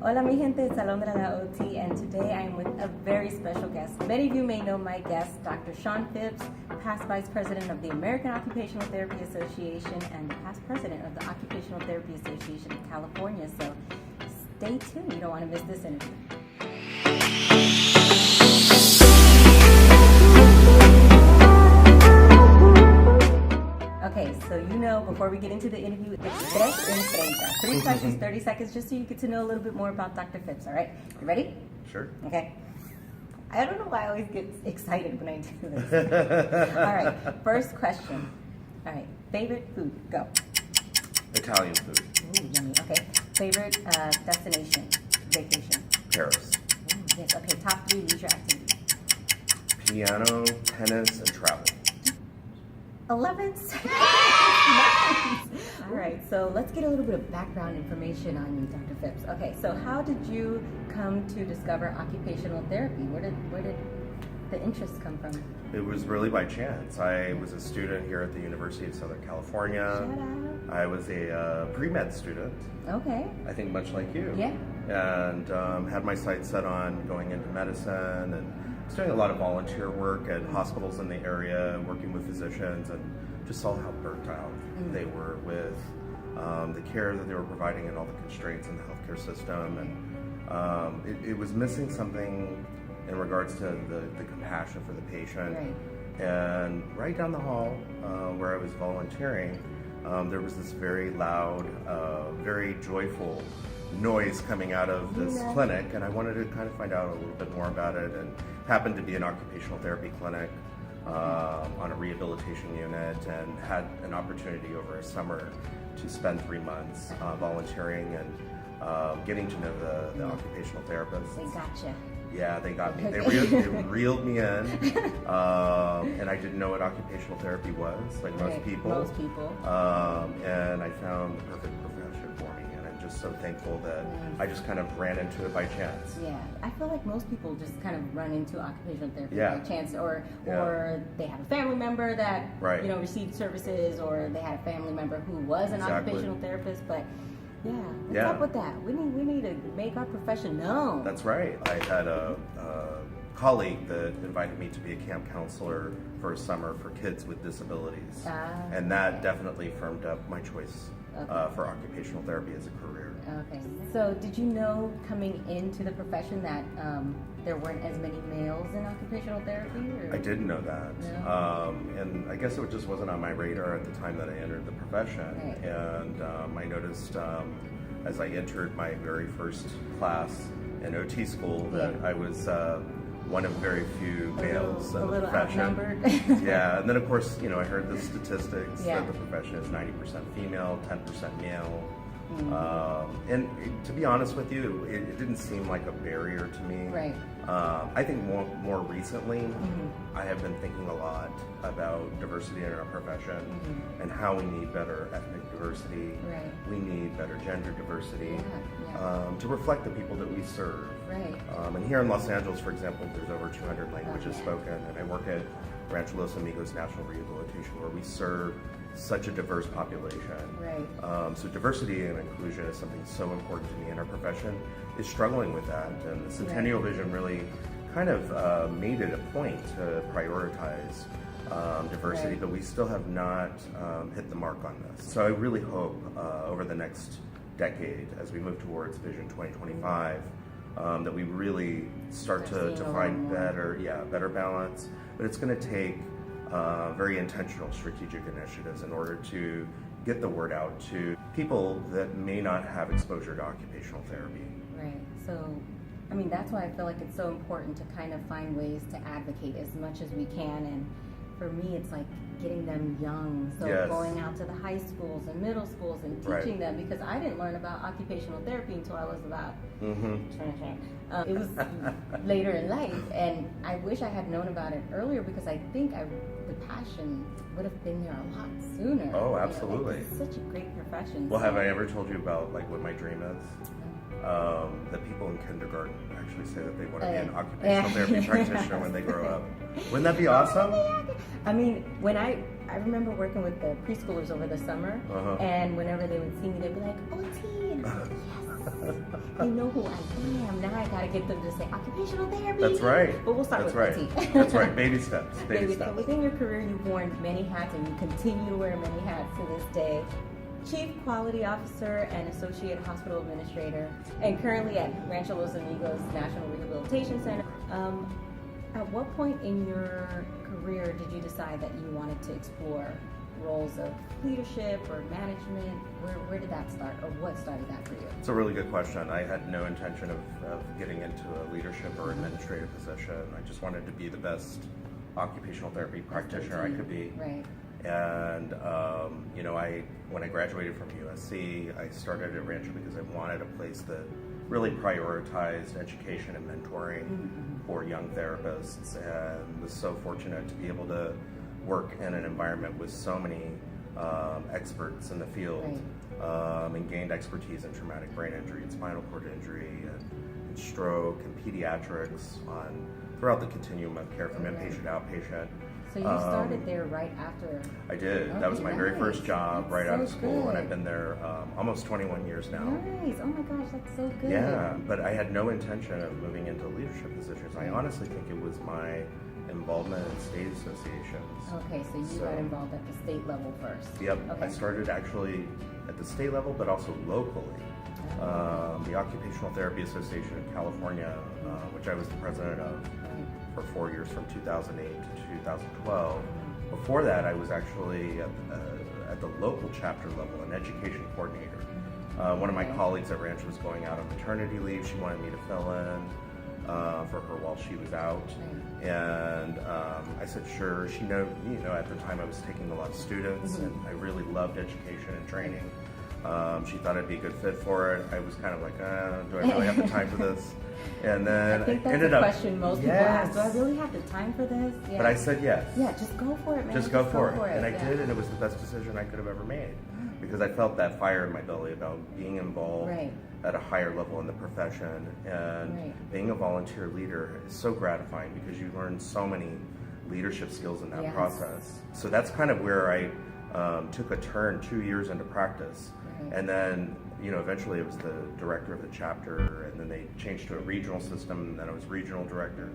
Hola mi gente, it's Alondra la OT, and today I am with a very special guest. Many of you may know my guest, Dr. Shawn Phipps, past Vice President of the American Occupational Therapy Association and past President of the Occupational Therapy Association of California. So stay tuned, you don't want to miss this interview. Okay, so you know, before we get into the interview, it's tres en 30. 3 questions, 30 seconds, just so you get to know a little bit more about Dr. Phipps, all right? You ready? Sure. Okay. I don't know why I always get excited when I do this. All right, first question. All right, favorite food, go. Italian food. Ooh, yummy, okay. Favorite destination, vacation? Paris. Ooh, yes, okay, top 3 leisure activities. Piano, tennis, and travel. 11 seconds. Nice. All right, so let's get a little bit of background information on you, Dr. Phipps. Okay, so how did you come to discover occupational therapy? Where did the interest come from? It was really by chance. I was a student here at the University of Southern California. Shout out. I was a pre-med student. Okay. I think much like you. Yeah. And had my sights set on going into medicine, and I was doing a lot of volunteer work at hospitals in the area, working with physicians, and just saw how burnt out they were with the care that they were providing and all the constraints in the healthcare system. And it was missing something in regards to the compassion for the patient. Right. And right down the hall where I was volunteering, there was this very loud, very joyful noise coming out of this clinic, and I wanted to kind of find out a little bit more about it, and happened to be an occupational therapy clinic on a rehabilitation unit, and had an opportunity over a summer to spend 3 months volunteering and getting to know the occupational therapists. They gotcha. Yeah, they got me. They reeled me in, and I didn't know what occupational therapy was, like most people. Most people. And I found the perfect profession for me, and I'm just so thankful that I just kind of ran into it by chance. Yeah, I feel like most people just kind of run into occupational therapy Yeah. by chance, or they have a family member that Right. received services, or they had a family member who was an occupational therapist, but. Yeah, what's up with that? We need to make our profession known. That's right. I had a colleague that invited me to be a camp counselor for a summer for kids with disabilities. And that definitely firmed up my choice for occupational therapy as a career. Okay. So did you know coming into the profession that there weren't as many males in occupational therapy? Or? I didn't know that. No? And I guess it just wasn't on my radar at the time that I entered the profession. Right. And I noticed as I entered my very first class in OT school that I was one of very few males in the profession. Outnumbered. Yeah, and then of course, I heard the statistics Yeah. that the profession is 90% female, 10% male. And to be honest with you, it didn't seem like a barrier to me. Right. I think more recently, I have been thinking a lot about diversity in our profession and how we need better ethnic diversity. Right. We need better gender diversity Yeah. to reflect the people that we serve. Right. And here in Los Angeles, for example, there's over 200 languages spoken, and I work at Rancho, Amigos National Rehabilitation, where we serve such a diverse population. Right. So diversity and inclusion is something so important to me, and our profession is struggling with that. And the Centennial Vision really kind of made it a point to prioritize diversity, but we still have not hit the mark on this. So I really hope over the next decade, as we move towards Vision 2025, that we really start to find better balance. But it's going to take very intentional strategic initiatives in order to get the word out to people that may not have exposure to occupational therapy. Right. So, I mean, that's why I feel like it's so important to kind of find ways to advocate as much as we can. And for me, it's like getting them young. So going out to the high schools and middle schools and teaching them, because I didn't learn about occupational therapy until I was about it was later in life, and I wish I had known about it earlier, because I think the passion would have been there a lot sooner. Oh, absolutely. It's such a great profession. Well, have I ever told you about what my dream is? That people in kindergarten actually say that they want to be an occupational therapy practitioner when they grow up. Wouldn't that be awesome? I mean, when I remember working with the preschoolers over the summer, and whenever they would see me, they'd be like, OT, and I was like, yes. They know who I am. Now I gotta get them to say occupational therapy. That's right. But we'll start That's with right. OT. That's right. Baby steps. Baby So steps. within your career, you've worn many hats, and you continue to wear many hats to this day. Chief Quality Officer and Associate Hospital Administrator, and currently at Rancho Los Amigos National Rehabilitation Center. At what point in your career did you decide that you wanted to explore roles of leadership or management? Where did that start, or what started that for you? It's a really good question. I had no intention of getting into a leadership or administrative position. I just wanted to be the best occupational therapy practitioner I could be. Right. And you know, when I graduated from USC, I started at Rancho because I wanted a place that really prioritized education and mentoring for young therapists, and was so fortunate to be able to work in an environment with so many experts in the field, and gained expertise in traumatic brain injury and spinal cord injury and stroke and pediatrics throughout the continuum of care from inpatient to outpatient. So you started there right after? I did. Okay, that was my very first job right out of school, good. and I've been there almost 21 years now. Nice. Oh my gosh, that's so good. Yeah, but I had no intention of moving into leadership positions. I honestly think it was my involvement in state associations. Okay, so you got involved at the state level first. Yep, Okay. I started actually at the state level, but also locally. The Occupational Therapy Association of California, which I was the president of for 4 years from 2008 to 2012. Before that, I was actually at the local chapter level, an education coordinator. One of my colleagues at Rancho was going out on maternity leave. She wanted me to fill in for her while she was out, and I said sure. She know, at the time I was taking a lot of students, and I really loved education and training. She thought I'd be a good fit for it. I was kind of like, do I really have the time for this? And then I think that's ended a up, question most people ask. Do I really have the time for this? Yeah. But I said yes. Yeah, just go for it, man. Just go for it. And I yeah. did, and it was the best decision I could have ever made, because I felt that fire in my belly about being involved at a higher level in the profession, and being a volunteer leader is so gratifying because you learn so many leadership skills in that process. So that's kind of where I took a turn 2 years into practice. And then, eventually it was the director of the chapter, and then they changed to a regional system, and then I was regional director,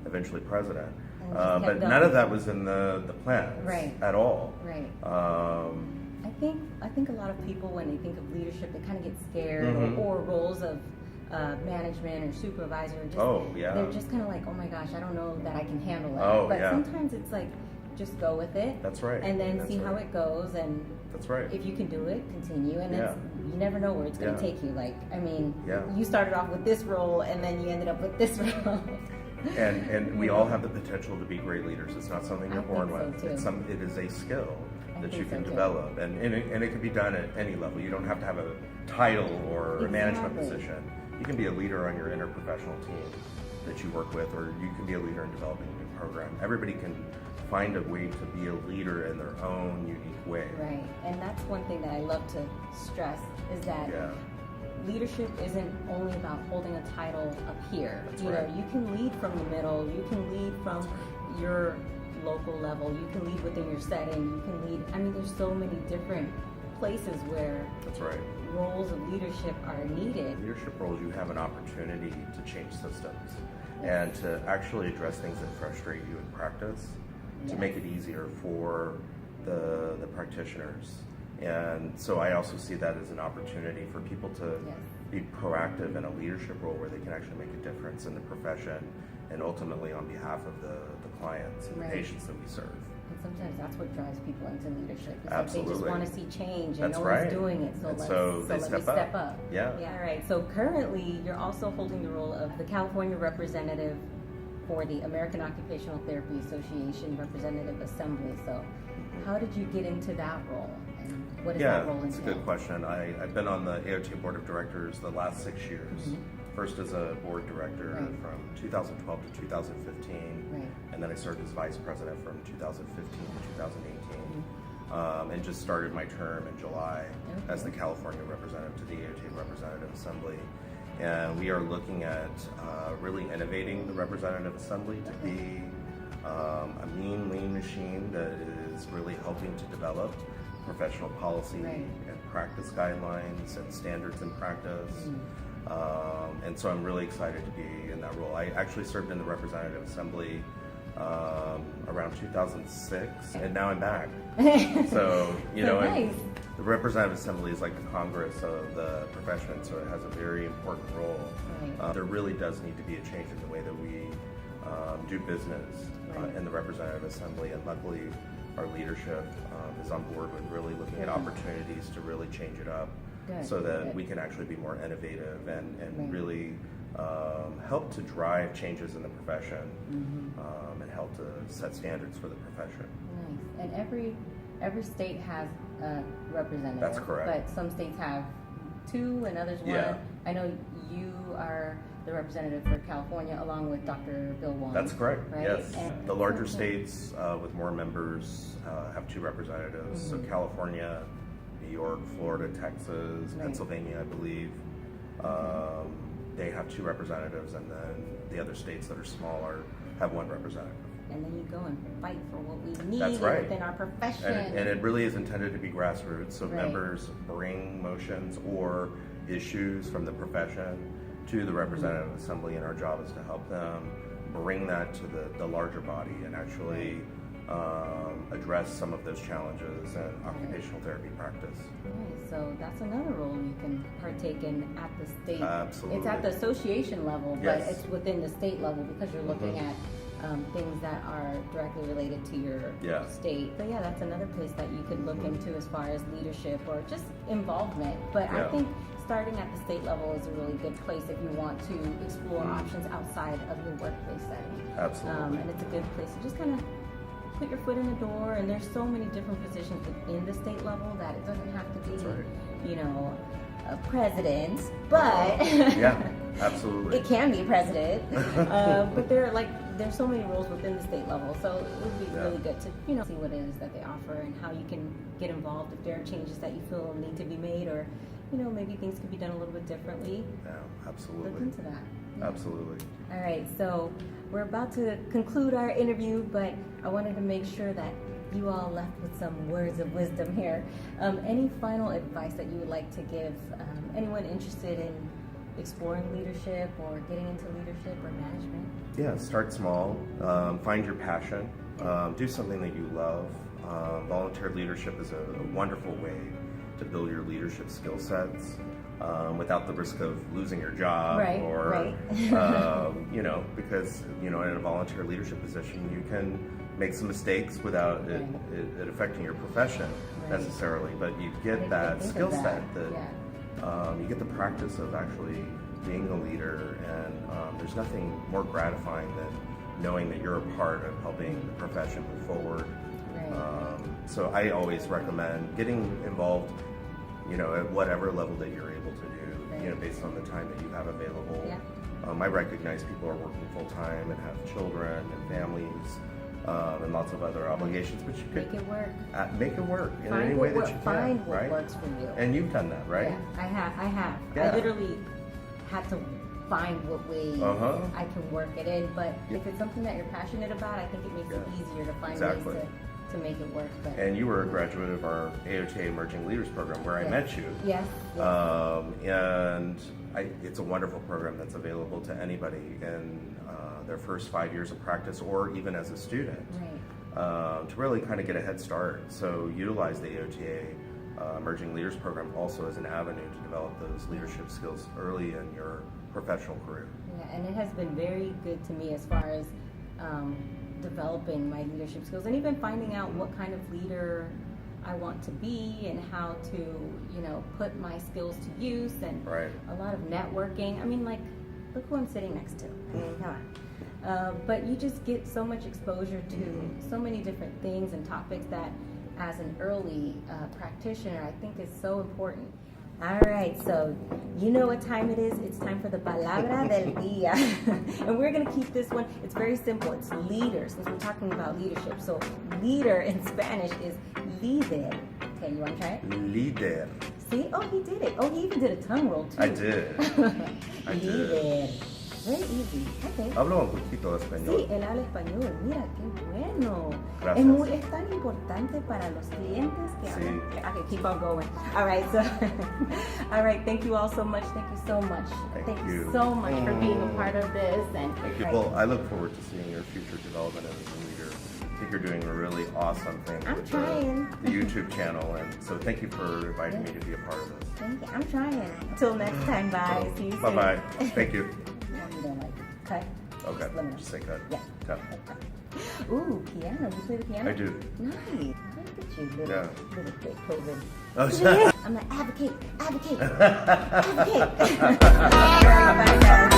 eventually president. But none of that was in the plans at all. Right. I think a lot of people, when they think of leadership, they kind of get scared, or roles of management or supervisor. They're just kind of like, oh my gosh, I don't know that I can handle that. But sometimes it's like, just go with it. That's right. And then see how it goes, and that's right. If you can do it, continue. And you never know where it's going to take you. Like, I mean, you started off with this role, and then you ended up with this role. And we all have the potential to be great leaders. It's not something you're born with. So it is a skill that you can develop, and it can be done at any level. You don't have to have a title or a management position. You can be a leader on your interprofessional team that you work with, or you can be a leader in developing a new program. Everybody can find a way to be a leader in their own unique way. Right, and that's one thing that I love to stress, is that leadership isn't only about holding a title up here. You can lead from the middle, you can lead from your local level, you can lead within your setting, you can lead, there's so many different places where roles of leadership are needed. Leadership roles, you have an opportunity to change systems and to actually address things that frustrate you in practice, to make it easier for the practitioners. And so I also see that as an opportunity for people to be proactive in a leadership role where they can actually make a difference in the profession and ultimately on behalf of the clients and the patients that we serve. And sometimes that's what drives people into leadership. It's Absolutely. Like they just want to see change, and that's no one's doing it, so let me step up. Yeah. All right. So currently, you're also holding the role of the California representative for the American Occupational Therapy Association Representative Assembly. So how did you get into that role? And what does that role entail? That's a good question. I've been on the AOTA Board of Directors the last 6 years. First as a board director from 2012 to 2015, and then I served as vice president from 2015 to 2018, and just started my term in July as the California representative to the AOTA Representative Assembly. And we are looking at really innovating the Representative Assembly to be a lean machine that is really helping to develop professional policy and practice guidelines and standards in practice. And so I'm really excited to be in that role. I actually served in the Representative Assembly around 2006, and now I'm back. So, nice. The Representative Assembly is like the Congress of the profession, so it has a very important role. Right. There really does need to be a change in the way that we do business in the Representative Assembly, and luckily our leadership is on board with really looking at opportunities to really change it up so that we can actually be more innovative and really help to drive changes in the profession and help to set standards for the profession. Nice. And every state has a representative. That's correct. But some states have 2 and others 1. Yeah. I know you are the representative for California along with Dr. Bill Wong. That's correct, right? yes. And the larger states with more members have 2 representatives. So California, New York, Florida, Texas, Pennsylvania, I believe. They have 2 representatives, and then the other states that are smaller have 1 representative. And then you go and fight for what we need within our profession. And it really is intended to be grassroots, so members bring motions or issues from the profession to the Representative Assembly, and our job is to help them bring that to the larger body and actually address some of those challenges in occupational therapy practice. Okay, so that's another role you can partake in at the state. Absolutely. It's at the association level, but it's within the state level because you're looking at things that are directly related to your state. But yeah, that's another place that you could look into as far as leadership or just involvement. But I think starting at the state level is a really good place if you want to explore options outside of your workplace setting. Absolutely. And it's a good place to just kind of put your foot in the door, and there's so many different positions within the state level that it doesn't have to be, a president, but absolutely. It can be president. But there's so many roles within the state level, so it would be really good to see what it is that they offer and how you can get involved if there are changes that you feel need to be made, or maybe things could be done a little bit differently. Yeah, absolutely. Look into that. Absolutely. All right, so we're about to conclude our interview, but I wanted to make sure that you all left with some words of wisdom here. Any final advice that you would like to give anyone interested in exploring leadership or getting into leadership or management? Yeah, start small. Find your passion. Do something that you love. Volunteer leadership is a wonderful way to build your leadership skill sets without the risk of losing your job because in a volunteer leadership position you can make some mistakes without it affecting your profession necessarily, but you get that skill set that you get the practice of actually being a leader, and there's nothing more gratifying than knowing that you're a part of helping the profession move forward. So I always recommend getting involved at whatever level that you're able to do, based on the time that you have available. I recognize people are working full-time and have children and families and lots of other obligations, but you could make it work. Make it work in any way that you can. Find what works for you. And you've done that, right? Yeah, I have. I literally had to find what way I can work it in, but if it's something that you're passionate about, I think it makes it easier to find ways to make it work. But and you were a graduate of our AOTA Emerging Leaders Program where I met you. And it's a wonderful program that's available to anybody in their first 5 years of practice or even as a student to really kind of get a head start. So utilize the AOTA Emerging Leaders Program also as an avenue to develop those leadership skills early in your professional career. Yeah, and it has been very good to me as far as developing my leadership skills and even finding out what kind of leader I want to be and how to, put my skills to use, and a lot of networking. I mean, look who I'm sitting next to. I mean, come on. But you just get so much exposure to so many different things and topics that as an early practitioner, I think is so important. All right, so you know what time it is. It's time for the palabra del día. And we're going to keep this one. It's very simple. It's leader, since we're talking about leadership. So leader in Spanish is líder. Okay, you want to try it? Líder. See? Oh, he did it. Oh, he even did a tongue roll, too. I did. Líder. very easy. Okay. Hablo un poquito de español. Sí, él habla español. Mira, qué bueno. Gracias. Es tan importante para los clientes que Sí. Okay, keep on going. All right, so, all right, thank you all so much. Thank you so much. Thank you. So much for being a part of this. And Thank you. Well, I look forward to seeing your future development as a leader. I think you're doing a really awesome thing I'm with trying. the YouTube channel, and so thank you for inviting me to be a part of this. Thank you. I'm trying. Until next time, bye. See you soon. Bye-bye. Thank you. You don't like cut? Okay, Let me know. just say cut. Yeah. Cut. Ooh, piano. You play the piano? I do. Nice. Look at you, little, Yeah. little quick COVID. Oh, I'm like, advocate. All right, bye, guys.